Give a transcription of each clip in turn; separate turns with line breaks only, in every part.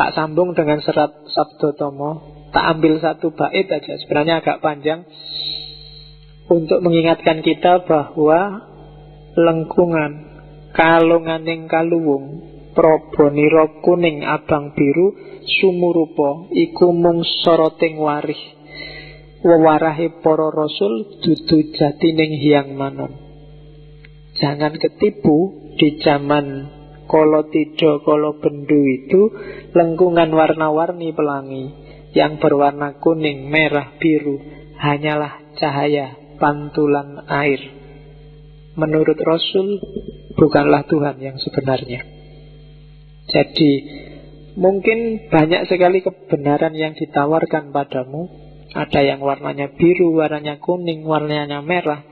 Tak sambung dengan serat Sabdotomo, tak ambil satu bait aja, sebenarnya agak panjang, untuk mengingatkan kita bahwa lengkungan kalunganing kaluwung proboniro kuning abang biru sumurupa iku mung soroting warih wewarahe para rasul dudu jatining hyang manon. Jangan ketipu di zaman kala tido kala bendu itu lengkungan warna-warni pelangi yang berwarna kuning, merah, biru hanyalah cahaya pantulan air. Menurut Rasul bukanlah Tuhan yang sebenarnya. Jadi mungkin banyak sekali kebenaran yang ditawarkan padamu. Ada yang warnanya biru, warnanya kuning, warnanya merah.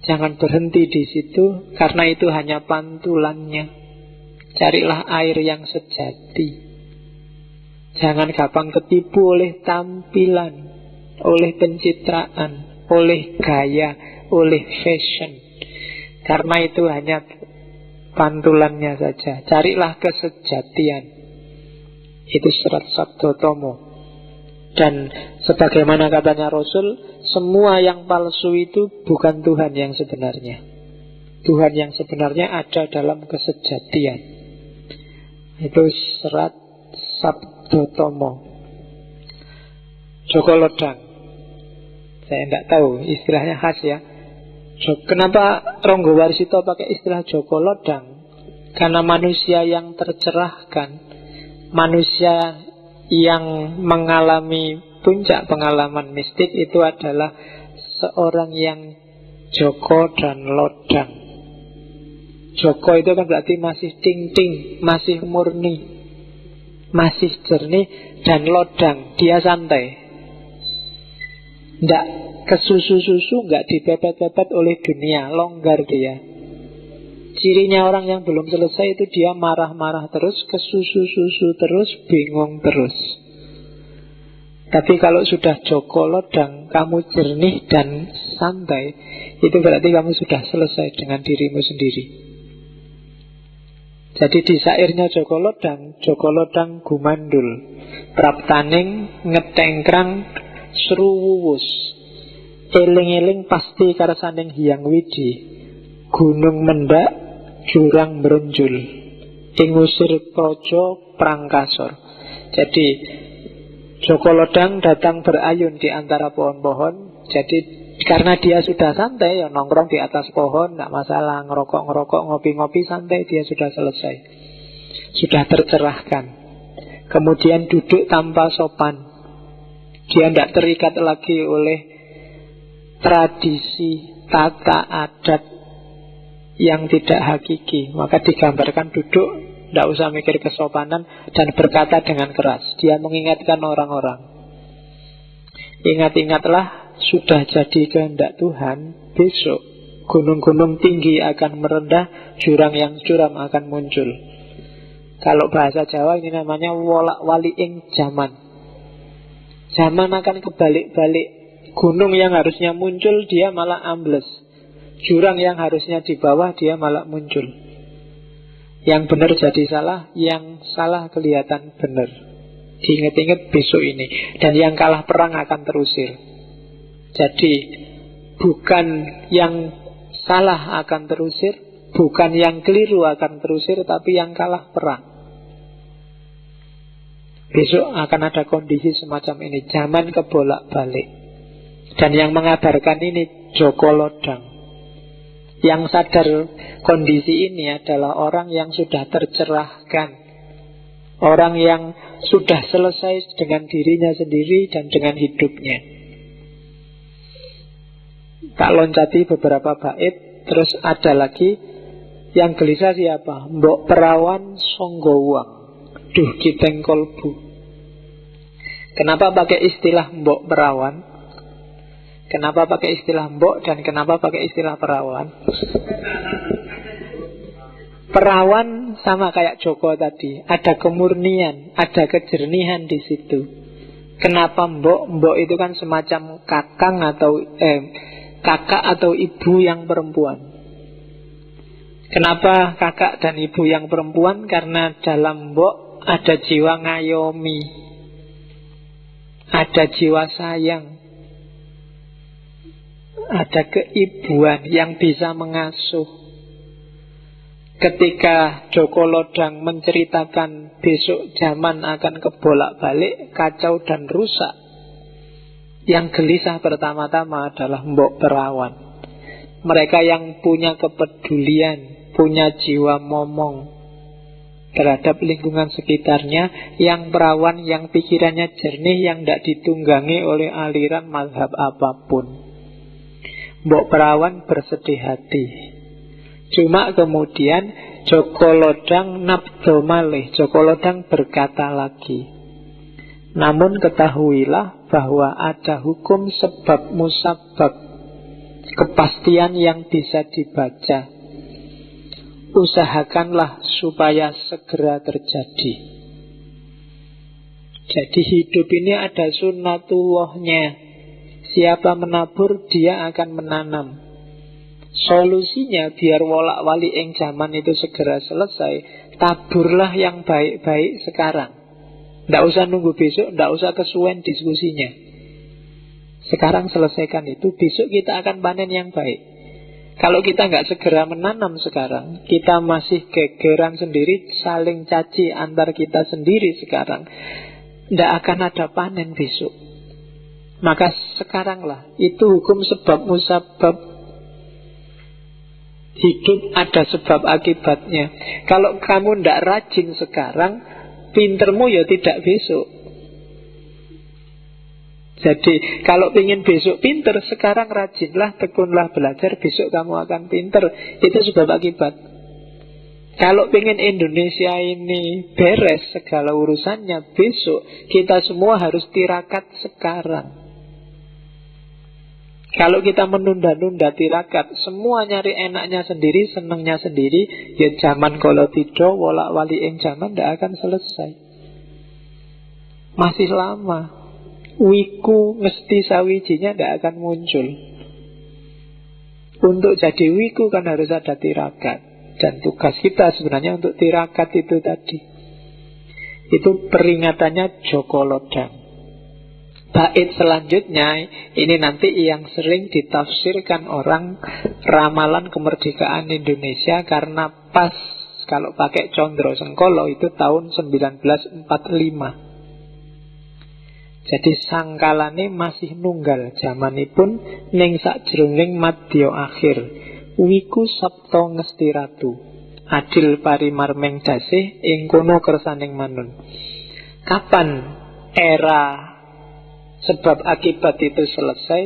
Jangan berhenti di situ, karena itu hanya pantulannya. Carilah air yang sejati. Jangan gampang ketipu oleh tampilan, oleh pencitraan, oleh gaya, oleh fashion. Karena itu hanya pantulannya saja. Carilah kesejatian. Itu serat Sabdotomo. Dan sebagaimana katanya Rasul, semua yang palsu itu bukan Tuhan yang sebenarnya. Tuhan yang sebenarnya ada dalam kesejatian. Itu serat Sabdotomo. Joko Lodang, saya tidak tahu istilahnya khas ya. Kenapa Ronggo Warsito pakai istilah Joko Lodang? Karena manusia yang tercerahkan, manusia yang mengalami puncak pengalaman mistik itu adalah seorang yang Joko dan Lodang. Joko itu kan berarti masih ting-ting, masih murni, masih jernih. Dan Lodang, dia santai, tidak kesusu-susu, nggak dipepet-pepet oleh dunia, longgar dia. Cirinya orang yang belum selesai itu dia marah-marah terus, kesusu-susu terus, bingung terus. Tapi kalau sudah Joko Lodang, kamu jernih dan santai, itu berarti kamu sudah selesai dengan dirimu sendiri. Jadi di syairnya Joko Lodang gumandul, praptaning ngetengkrang sruwuwus, eling-eling pasti karsaning hyang widi, gunung mendak jurang merenjul, ingusir projo prangkasor. Jadi Joko Lodang datang berayun di antara pohon-pohon. Jadi karena dia sudah santai, ya nongkrong di atas pohon, tidak masalah, ngerokok-ngerokok, ngopi-ngopi, santai, dia sudah selesai, sudah tercerahkan. Kemudian duduk tanpa sopan, dia tidak terikat lagi oleh tradisi, tata adat yang tidak hakiki. Maka digambarkan duduk, tidak usah mikir kesopanan, dan berkata dengan keras. Dia mengingatkan orang-orang, ingat-ingatlah, sudah jadi kehendak Tuhan, besok gunung-gunung tinggi akan merendah, jurang yang curam akan muncul. Kalau bahasa Jawa ini namanya wolak waliing zaman. Zaman akan kebalik-balik. Gunung yang harusnya muncul, dia malah ambles. Jurang yang harusnya di bawah, dia malah muncul. Yang benar jadi salah, yang salah kelihatan benar. Diingat-ingat besok ini. Dan yang kalah perang akan terusir. Jadi bukan yang salah akan terusir, bukan yang keliru akan terusir, tapi yang kalah perang. Besok akan ada kondisi semacam ini, zaman kebolak-balik. Dan yang mengabarkan ini Joko Lodang. Yang sadar kondisi ini adalah orang yang sudah tercerahkan, orang yang sudah selesai dengan dirinya sendiri dan dengan hidupnya. Tak loncati beberapa bait. Terus ada lagi yang gelisah siapa? Mbok perawan songgowang, duh kiteng kolbu. Kenapa pakai istilah mbok perawan? Kenapa pakai istilah mbok dan kenapa pakai istilah perawan? Perawan sama kayak Joko tadi, ada kemurnian, ada kejernihan di situ. Kenapa mbok? Mbok itu kan semacam kakang atau kakak atau ibu yang perempuan. Kenapa kakak dan ibu yang perempuan? Karena dalam mbok ada jiwa ngayomi, ada jiwa sayang, ada keibuan yang bisa mengasuh. Ketika Joko Lodang menceritakan besok zaman akan kebolak-balik, kacau dan rusak, yang gelisah pertama-tama adalah mbok perawan. Mereka yang punya kepedulian, punya jiwa momong terhadap lingkungan sekitarnya, yang perawan, yang pikirannya jernih, yang tidak ditunggangi oleh aliran mazhab apapun. Mbok perawan bersedih hati. Cuma kemudian Joko Lodang nabdo malih, Joko Lodang berkata lagi, namun ketahuilah bahwa ada hukum sebab musabab, kepastian yang bisa dibaca. Usahakanlah supaya segera terjadi. Jadi hidup ini ada sunnatullahnya. Siapa menabur, dia akan menanam. Solusinya biar wolak-walik ing zaman itu segera selesai, taburlah yang baik-baik sekarang. Tidak usah nunggu besok, tidak usah kesuwen diskusinya. Sekarang selesaikan itu, besok kita akan panen yang baik. Kalau kita nggak segera menanam sekarang, kita masih gegeran sendiri, saling caci antar kita sendiri sekarang, tidak akan ada panen besok. Maka sekaranglah, itu hukum sebab musabab. Hidup ada sebab akibatnya. Kalau kamu tidak rajin sekarang, pintermu ya tidak besok. Jadi kalau ingin besok pinter, sekarang rajinlah, tekunlah belajar, besok kamu akan pinter. Itu sebab akibat. Kalau ingin Indonesia ini beres segala urusannya besok, kita semua harus tirakat sekarang. Kalau kita menunda-nunda tirakat, semua nyari enaknya sendiri, senangnya sendiri, ya zaman kalau tidur, wolak-walik yang zaman tidak akan selesai. Masih lama. Wiku mesti sawijinya tidak akan muncul. Untuk jadi wiku kan harus ada tirakat. Dan tugas kita sebenarnya untuk tirakat itu tadi. Itu peringatannya Joko Lodang. Bait selanjutnya ini nanti yang sering ditafsirkan orang ramalan kemerdekaan Indonesia, karena pas kalau pakai Condro Sengkolo itu tahun 1945. Jadi sangkalane masih nunggal zamanipun ning sakjroning madya akhir. Wiku Sabto Ngesti Ratu, adil parimarmeng dasih ing kono kersaning manun. Kapan era sebab akibat itu selesai?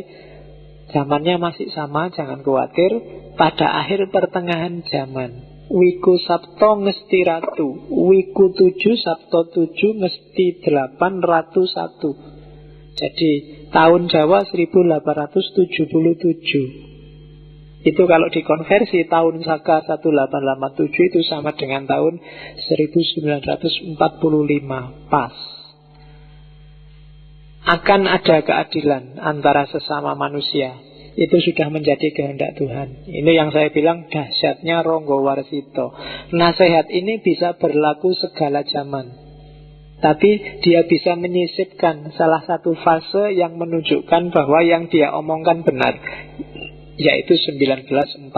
Zamannya masih sama, jangan khawatir. Pada akhir pertengahan zaman, Wiku Sabto Ngesti Ratu, Wiku 7 Sabto 7 Ngesti 8 Ratu 1. Jadi tahun Jawa 1877. Itu kalau dikonversi tahun Saka 1887 itu sama dengan tahun 1945. Pas. Akan ada keadilan antara sesama manusia. Itu sudah menjadi kehendak Tuhan. Ini yang saya bilang dahsyatnya Ronggo Warsito. Nasihat ini bisa berlaku segala zaman. Tapi dia bisa menyisipkan salah satu fase yang menunjukkan bahwa yang dia omongkan benar, yaitu 1945.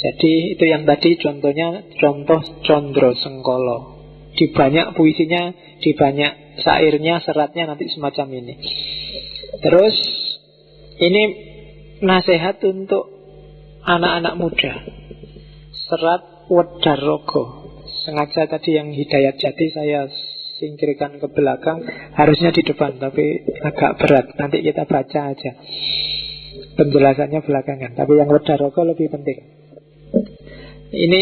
Jadi itu yang tadi contohnya, contoh Condro Sengkolo. Di banyak puisinya, di banyak syairnya, seratnya nanti semacam ini. Terus ini nasihat untuk anak-anak muda. Serat Wedarogo. Sengaja tadi yang Hidayat Jati saya singkirkan ke belakang, harusnya di depan, tapi agak berat. Nanti kita baca aja. Penjelasannya belakangan. Tapi yang Wedarogo lebih penting. Ini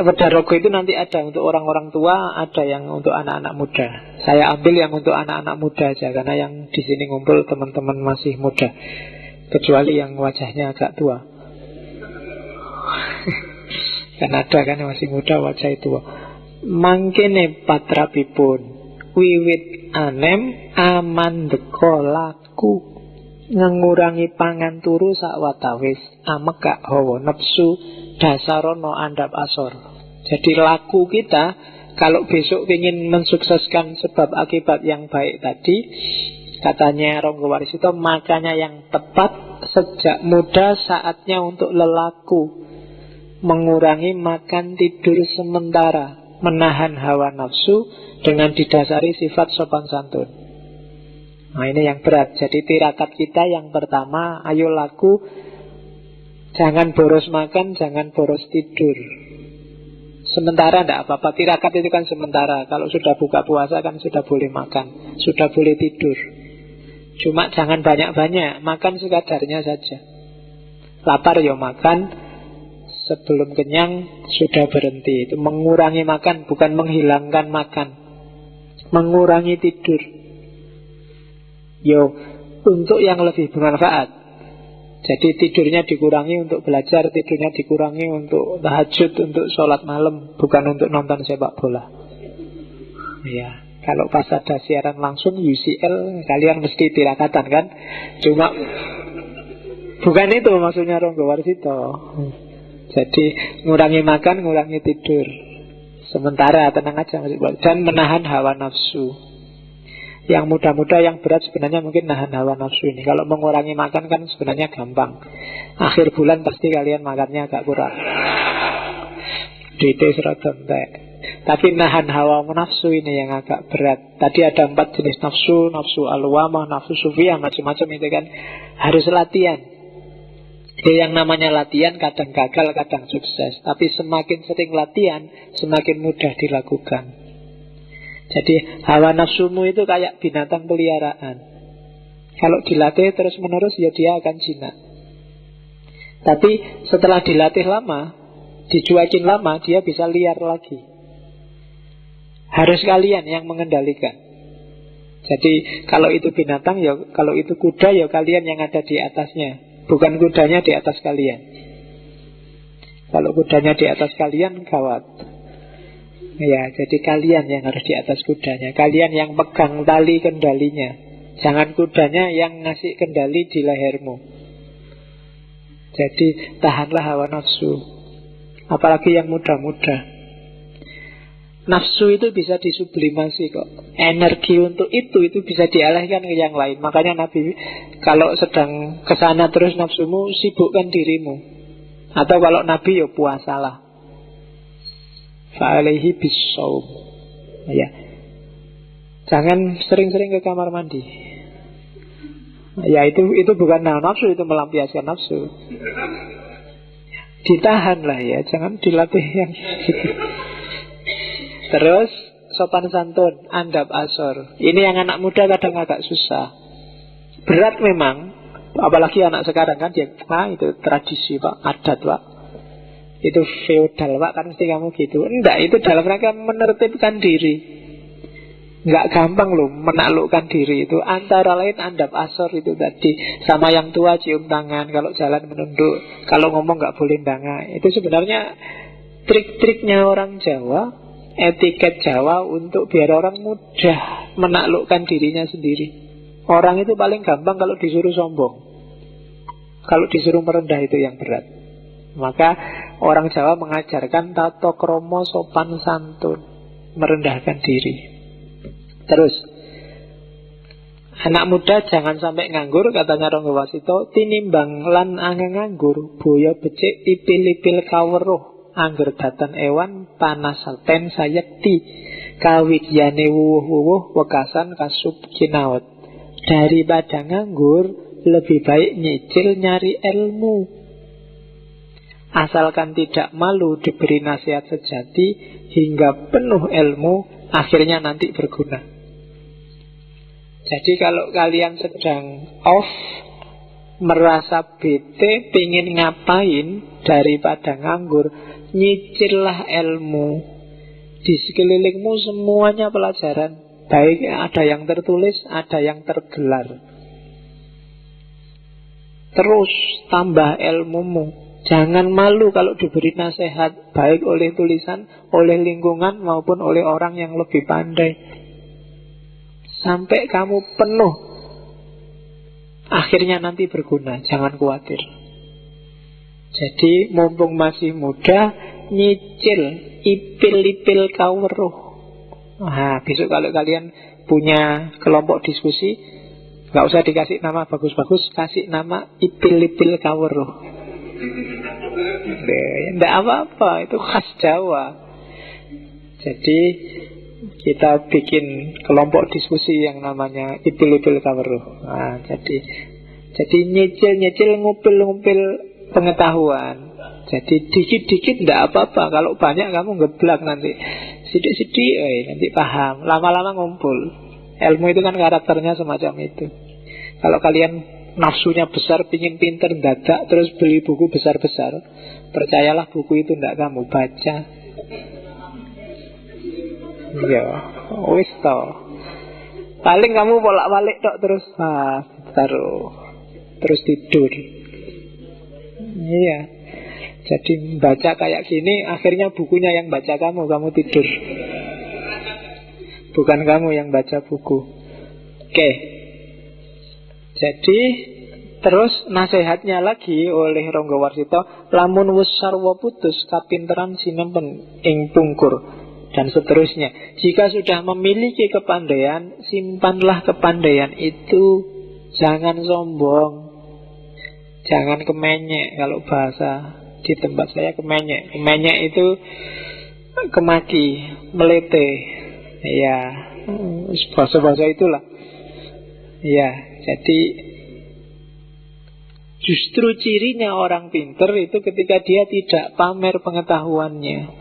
Wedarogo itu nanti ada untuk orang-orang tua, ada yang untuk anak-anak muda. Saya ambil yang untuk anak-anak muda aja, karena yang di sini ngumpul teman-teman masih muda, kecuali yang wajahnya agak tua. Kan ada kan yang masih muda wajah tua. Mangkene patrapipun wiwit anem amandeka laku, ngurangi pangan turu sakwatawis amekak hawa nepsu dasarana andhap asor. Jadi laku kita, kalau besok ingin mensukseskan sebab akibat yang baik tadi, katanya Ronggo Warsito, makanya yang tepat sejak muda saatnya untuk lelaku, mengurangi makan tidur sementara, menahan hawa nafsu dengan didasari sifat sopan santun. Nah ini yang berat. Jadi tirakat kita yang pertama, ayo laku, jangan boros makan, jangan boros tidur. Sementara tidak apa-apa. Tirakat itu kan sementara. Kalau sudah buka puasa kan sudah boleh makan, sudah boleh tidur. Cuma jangan banyak-banyak, makan sekadarnya saja. Lapar ya makan, sebelum kenyang sudah berhenti. Itu mengurangi makan, bukan menghilangkan makan. Mengurangi tidur. Yo, untuk yang lebih bermanfaat. Jadi tidurnya dikurangi untuk belajar, tidurnya dikurangi untuk tahajud, untuk sholat malam, bukan untuk nonton sepak bola. Ya, kalau pas ada siaran langsung UCL, kalian mesti tirakatan kan? Cuma bukan itu maksudnya Ronggo Warsito. Jadi ngurangi makan, ngurangi tidur sementara, tenang aja. Dan menahan hawa nafsu. Yang muda-muda, yang berat sebenarnya mungkin nahan hawa nafsu ini. Kalau mengurangi makan kan sebenarnya gampang. Akhir bulan pasti kalian makannya agak kurang. Duitnya seragam entek. Tapi nahan hawa nafsu ini yang agak berat. Tadi ada 4 jenis nafsu. Nafsu al-lawamah, nafsu sufiyah, macam-macam itu kan. Harus latihan. Jadi yang namanya latihan kadang gagal, kadang sukses. Tapi semakin sering latihan, semakin mudah dilakukan. Jadi hawa nafsumu itu kayak binatang peliharaan. Kalau dilatih terus menerus ya dia akan jinak. Tapi setelah dilatih lama, dicuekin lama, dia bisa liar lagi. Harus kalian yang mengendalikan. Jadi kalau itu binatang ya, kalau itu kuda ya kalian yang ada di atasnya, bukan kudanya di atas kalian. Kalau kudanya di atas kalian gawat. Ya, jadi kalian yang harus di atas kudanya. Kalian yang pegang tali kendalinya. Jangan kudanya yang ngasih kendali di lehermu. Jadi tahanlah hawa nafsu. Apalagi yang muda-muda. Nafsu itu bisa disublimasi kok. Energi untuk itu bisa dialihkan ke yang lain. Makanya Nabi kalau sedang kesana terus nafsumu, sibukkan dirimu. Atau kalau Nabi ya puasalah. Fa'alaihi bisawm. Ya. Jangan sering-sering ke kamar mandi. Ya itu bukan nafsu, itu melampiaskan nafsu. Ditahan lah ya, jangan dilatih yang gitu. Terus sopan santun, andab asor. Ini yang anak muda kadang agak susah. Berat memang. Apalagi anak sekarang kan dia, itu tradisi Pak, adat Pak, itu feodal Pak, kan mesti kamu gitu. Enggak, itu dalam rangka menertibkan diri. Enggak gampang loh menaklukkan diri itu. Antara lain andab asor itu tadi. Sama yang tua cium tangan, kalau jalan menunduk, kalau ngomong enggak boleh ndanga. Itu sebenarnya trik-triknya orang Jawa, etiket Jawa untuk biar orang mudah menaklukkan dirinya sendiri. Orang itu paling gampang kalau disuruh sombong. Kalau disuruh merendah itu yang berat. Maka orang Jawa mengajarkan tato kromo sopan santun, merendahkan diri. Terus anak muda jangan sampai nganggur, katanya Ronggo Warsito. Tinimbang lan angin nganggur, boyo becik ipil-ipil kaweruh, angger datan ewan panasaten sayekti, kawidyane wuwuh-wuwuh wekasan kasub kinaut. Daripada nganggur, lebih baik nyicil nyari ilmu. Asalkan tidak malu diberi nasihat sejati, hingga penuh ilmu, akhirnya nanti berguna. Jadi kalau kalian sedang off, merasa bete, pingin ngapain daripada nganggur, nyicillah ilmu. Di sekelilingmu semuanya pelajaran. Baik ada yang tertulis, ada yang tergelar. Terus tambah ilmumu. Jangan malu kalau diberi nasihat, baik oleh tulisan, oleh lingkungan, maupun oleh orang yang lebih pandai. Sampai kamu penuh, akhirnya nanti berguna. Jangan khawatir. Jadi mumpung masih muda, nyicil ipil-ipil kaweruh. Nah, besok kalau kalian punya kelompok diskusi, nggak usah dikasih nama bagus-bagus, kasih nama ipil-ipil kaweruh. Nggak apa-apa, itu khas Jawa. Jadi kita bikin kelompok diskusi yang namanya ipil-ipil kaweruh. Nah, jadi nyicil-nyicil, ngupil-ngupil pengetahuan. Jadi dikit-dikit nggak apa-apa. Kalau banyak kamu ngeblak nanti. Sidik-sidik, nanti paham. Lama-lama ngumpul. Ilmu itu kan karakternya semacam itu. Kalau kalian nafsunya besar, pingin pinter, dadak, terus beli buku besar-besar, percayalah buku itu tidak kamu baca. Ya, wis to. Paling kamu bolak-balik tok terus taruh, terus tidur. Iya. Jadi baca kayak gini, akhirnya bukunya yang baca kamu tidur. Bukan kamu yang baca buku. Oke. Jadi terus nasihatnya lagi oleh Ronggo Warsito, lamun wis sarwa putus kapinteran sinempen ing pungkur, dan seterusnya. Jika sudah memiliki kepandaian, simpanlah kepandaian itu. Jangan sombong, jangan kemenyek. Kalau bahasa di tempat saya kemenyek. Kemenyek itu kemaki, melete. Ya, bahasa-bahasa itulah. Ya, jadi justru cirinya orang pinter itu ketika dia tidak pamer pengetahuannya.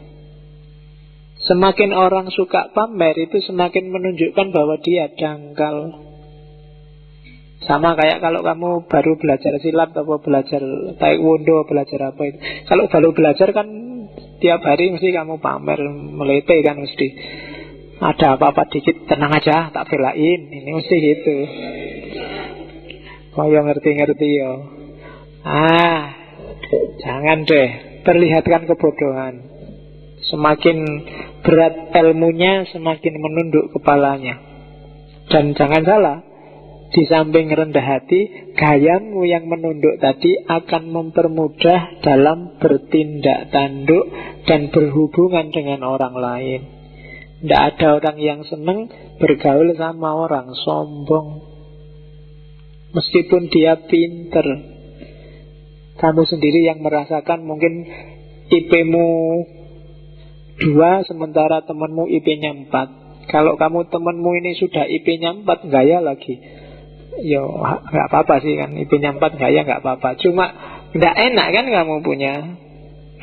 Semakin orang suka pamer itu semakin menunjukkan bahwa dia dangkal. Sama kayak kalau kamu baru belajar silat atau belajar taekwondo, belajar apa itu. Kalau baru belajar kan tiap hari mesti kamu pamer, melete kan mesti. Ada apa-apa dikit, tenang aja, tak belain. Ini mesti gitu. Kau yang ngerti-ngerti ya. Jangan deh, perlihatkan kebodohan. Semakin berat ilmunya, semakin menunduk kepalanya. Dan jangan salah, di samping rendah hati, gayamu yang menunduk tadi akan mempermudah dalam bertindak tanduk dan berhubungan dengan orang lain. Tidak ada orang yang senang bergaul sama orang sombong, meskipun dia pinter. Kamu sendiri yang merasakan mungkin IP-mu 2 sementara temanmu IP-nya 4. Kalau kamu temanmu ini sudah IP-nya 4, gaya lagi. Ya gak apa-apa sih kan, IP-nya 4 gaya gak apa-apa. Cuma gak enak kan kamu punya.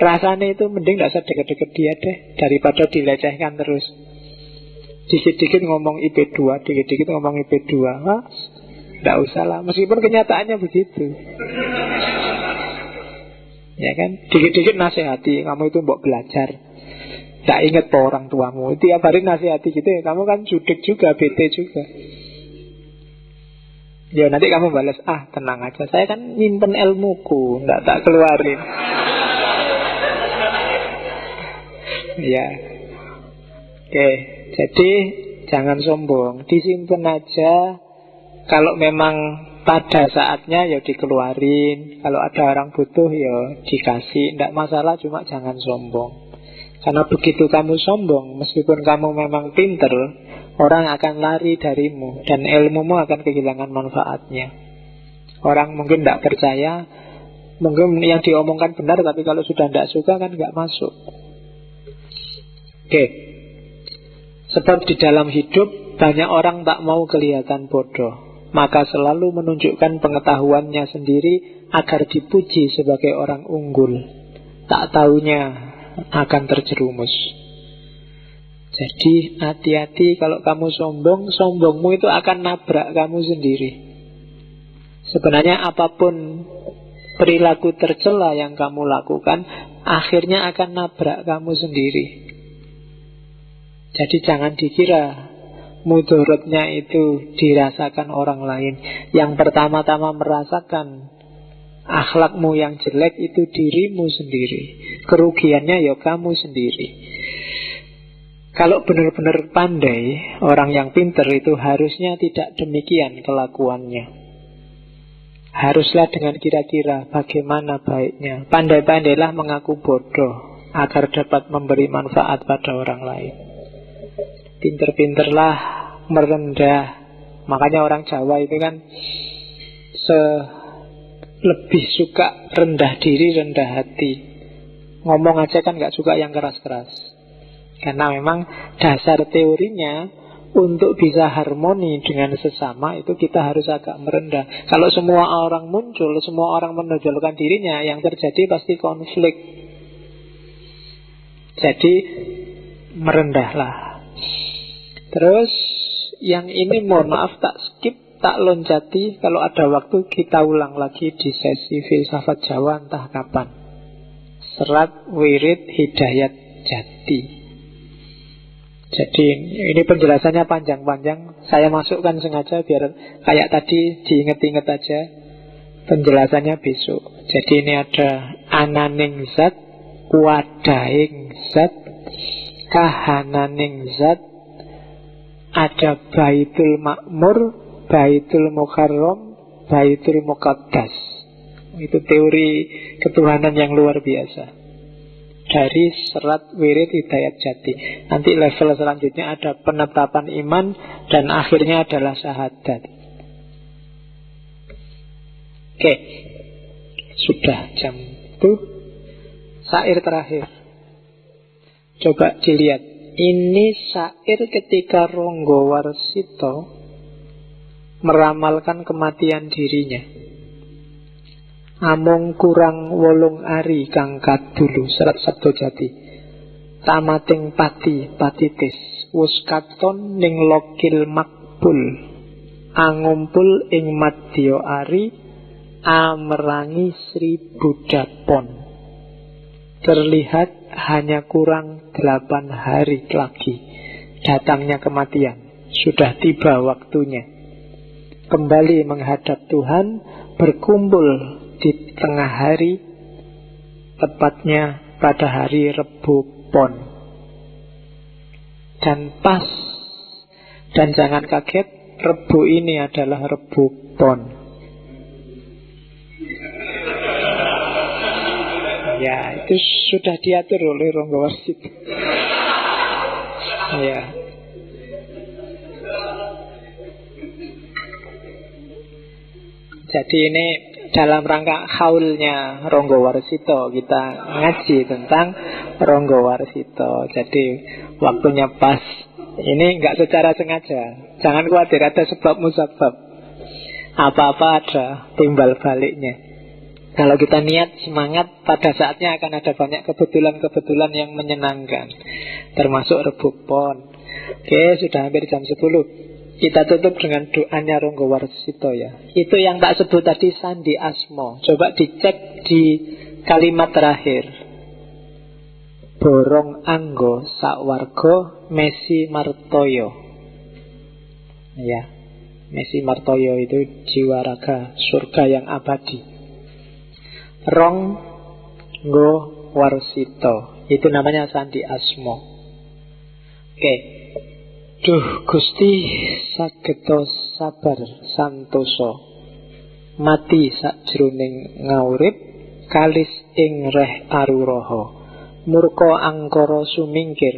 Rasanya itu mending gak usah deket-deket dia deh, daripada dilecehkan terus. Dikit-dikit ngomong IP2, dikit-dikit ngomong IP2. Gak usah lah, meskipun kenyataannya begitu. Ya kan, dikit-dikit nasihati, kamu itu mbok belajar. Gak inget po orang tuamu, tiap hari nasihati gitu ya. Kamu kan judik juga, bete juga. Ya nanti kamu balas, tenang aja, saya kan nyimpen ilmuku, gak tak keluarin. Ya. Oke, jadi jangan sombong, disimpan aja. Kalau memang pada saatnya ya dikeluarin. Kalau ada orang butuh ya dikasih, tidak masalah, cuma jangan sombong. Karena begitu kamu sombong, meskipun kamu memang pinter, orang akan lari darimu dan ilmumu akan kehilangan manfaatnya. Orang mungkin tidak percaya, mungkin yang diomongkan benar, tapi kalau sudah tidak suka kan nggak masuk. Oke. Sebab di dalam hidup banyak orang tak mau kelihatan bodoh, maka selalu menunjukkan pengetahuannya sendiri agar dipuji sebagai orang unggul. Tak taunya akan terjerumus. Jadi hati-hati kalau kamu sombong, sombongmu itu akan nabrak kamu sendiri. Sebenarnya apapun perilaku tercela yang kamu lakukan, akhirnya akan nabrak kamu sendiri. Jadi jangan dikira mudorotnya itu dirasakan orang lain. Yang pertama-tama merasakan akhlakmu yang jelek itu dirimu sendiri. Kerugiannya ya kamu sendiri. Kalau benar-benar pandai, orang yang pintar itu harusnya tidak demikian kelakuannya. Haruslah dengan kira-kira bagaimana baiknya. Pandai-pandailah mengaku bodoh. agar dapat memberi manfaat pada orang lain. Pinter-pinterlah merendah. Makanya orang Jawa itu kan lebih suka rendah diri, rendah hati. Ngomong aja kan gak suka yang keras-keras. Karena memang dasar teorinya untuk bisa harmoni dengan sesama itu kita harus agak merendah. Kalau semua orang muncul, semua orang menonjolkan dirinya, yang terjadi pasti konflik. Jadi merendahlah. Terus yang ini mohon maaf tak skip, tak loncati. Kalau ada waktu kita ulang lagi di sesi filsafat Jawa entah kapan. Serat Wirid Hidayat Jati. Jadi ini penjelasannya panjang-panjang. Saya masukkan sengaja biar kayak tadi diinget-inget aja. Penjelasannya besok. Jadi ini ada ananing zat, wadaing zat, kahananing zat, ada baitul makmur, baitul mukarram, baitul muqaddas. Itu teori ketuhanan yang luar biasa dari Serat Wirid Hidayat Jati. Nanti level selanjutnya ada penetapan iman, dan akhirnya adalah syahadat. Oke, sudah jam itu. Syair terakhir, coba dilihat. Ini syair ketika Ronggo Warsito meramalkan kematian dirinya. Amung kurang wolung ari kang kadulu, Serat Sabdo Jati. Tamating pati patitis, wus katon ning lokil makbul, angumpul ing madya ari, amerangi Sri Budapon. Terlihat hanya kurang 8 hari lagi datangnya kematian. Sudah tiba waktunya kembali menghadap Tuhan, berkumpul di tengah hari, tepatnya pada hari Rebu Pon. Dan pas, dan jangan kaget, Rebu ini adalah Rebu Pon. Ya, itu sudah diatur oleh Ronggo Warsito. Ya. Jadi ini dalam rangka haulnya Ronggo Warsito, kita ngaji tentang Ronggo Warsito. Jadi waktunya pas. Ini enggak secara sengaja. Jangan khawatir, ada sebab musabab. Apa-apa ada timbal baliknya. Kalau kita niat, semangat, pada saatnya akan ada banyak kebetulan-kebetulan yang menyenangkan. Termasuk Rebu Pon. Oke, sudah hampir jam 10. Kita tutup dengan doanya Ronggo Warsito ya. Itu yang tak sebut tadi, Sandi Asmo. Coba dicek di kalimat terakhir. Borong anggo sakwargo Mesi Martoyo. Ya, Mesi Martoyo itu jiwa raga surga yang abadi. Ronggo Warsito, itu namanya Sandi Asmo. Oke. Duh Gusti sageto sabar santoso, mati sakjroning ngaurip, kalis ing reh aruroho, murka angkara sumingkir,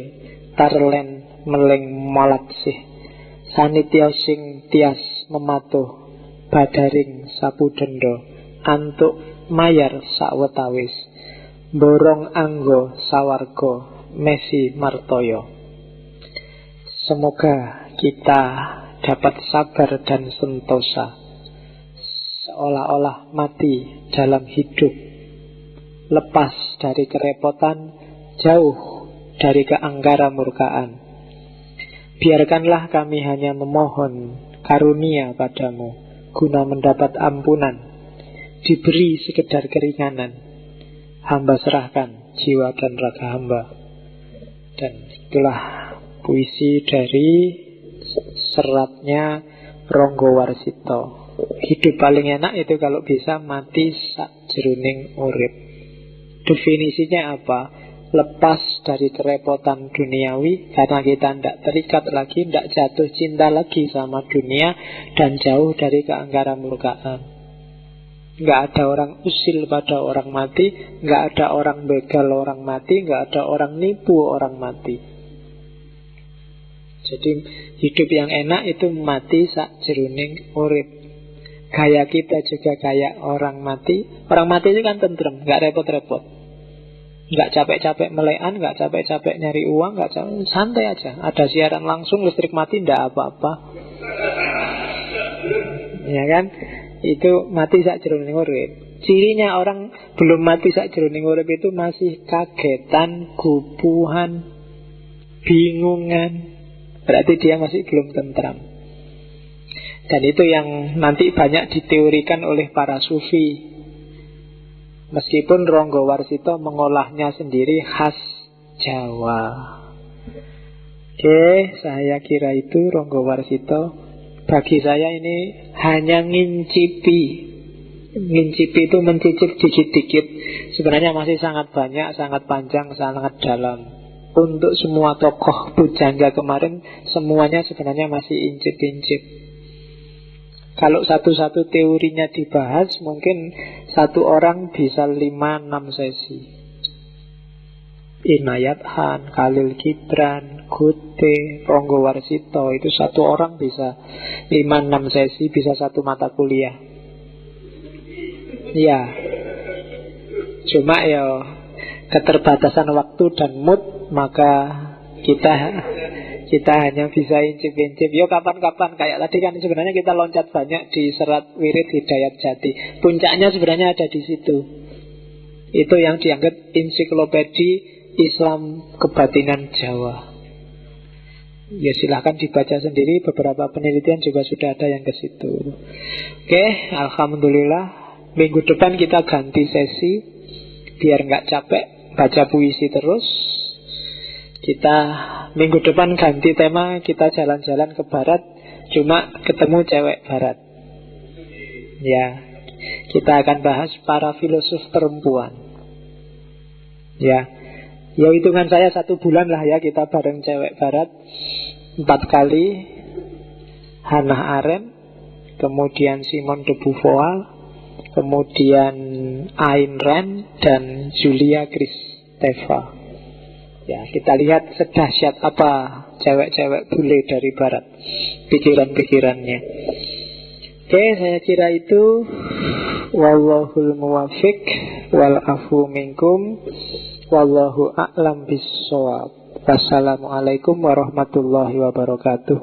tarlen meleng malaksih, sanitya sing tias mematuh, badaring sapudenda, antuk mayar sawetawis, borong anggo sawarga Mesi Martoyo. Semoga kita dapat sabar dan sentosa, seolah-olah mati dalam hidup, lepas dari kerepotan, jauh dari keangkara murkaan. Biarkanlah kami hanya memohon karunia padamu, guna mendapat ampunan, diberi sekedar keringanan. Hamba serahkan jiwa dan raga hamba. Dan itulah puisi dari seratnya Ronggo Warsito. Hidup paling enak itu kalau bisa mati sakjroning urip. Definisinya apa? Lepas dari kerepotan duniawi, karena kita tidak terikat lagi, tidak jatuh cinta lagi sama dunia, dan jauh dari keangkara murkaan. Nggak ada orang usil pada orang mati, nggak ada orang begal orang mati, nggak ada orang nipu orang mati. Jadi hidup yang enak itu mati sakjroning urip. Gaya kita juga kayak orang mati. Orang mati itu kan tentrem, nggak repot-repot, nggak capek-capek melekan, nggak capek-capek nyari uang, nggak capek, santai aja. Ada siaran langsung, listrik mati, ndak apa-apa. Ya kan? Itu mati sakjroning urip. Cirinya orang belum mati sakjroning urip itu masih kagetan, gupuhan, bingungan. Berarti dia masih belum tentram. Dan itu yang nanti banyak diteorikan oleh para sufi. Meskipun Ronggo Warsito mengolahnya sendiri khas Jawa. Oke, saya kira itu Ronggo Warsito. Bagi saya ini hanya ngincipi. Ngincipi itu mencicip dikit-dikit. Sebenarnya masih sangat banyak, sangat panjang, sangat dalam. Untuk semua tokoh pujangga kemarin, semuanya sebenarnya masih incip-incip. Kalau satu-satu teorinya dibahas, mungkin satu orang bisa 5-6 sesi. Inayat Han, Khalil Gibran, Gute, Ronggo Warsito, itu satu orang bisa 5-6 sesi, bisa satu mata kuliah. Ya, cuma ya keterbatasan waktu dan mood, maka kita hanya bisa incip-incip. Yo kapan-kapan, kayak tadi kan sebenarnya kita loncat banyak di serat wirid Hidayat Jati. Puncaknya sebenarnya ada di situ. Itu yang dianggap ensiklopedi Islam kebatinan Jawa. Ya silahkan dibaca sendiri. Beberapa penelitian juga sudah ada yang ke situ. Oke, alhamdulillah. Minggu depan kita ganti sesi, biar nggak capek baca puisi terus. Kita minggu depan ganti tema, kita jalan-jalan ke barat, cuma ketemu cewek barat. Ya, kita akan bahas para filosof perempuan. Ya, hitungan saya 1 bulan lah ya kita bareng cewek barat 4 kali. Hannah Arendt, kemudian Simone de Beauvoir, kemudian Ayn Rand, dan Julia Kristeva. Ya, kita lihat sedahsyat apa cewek-cewek bule dari barat, pikiran-pikirannya. Oke, saya kira itu. Wallahul muwafiq wal afu minkum. Wallahu a'lam bissawab. Wassalamualaikum warahmatullahi wabarakatuh.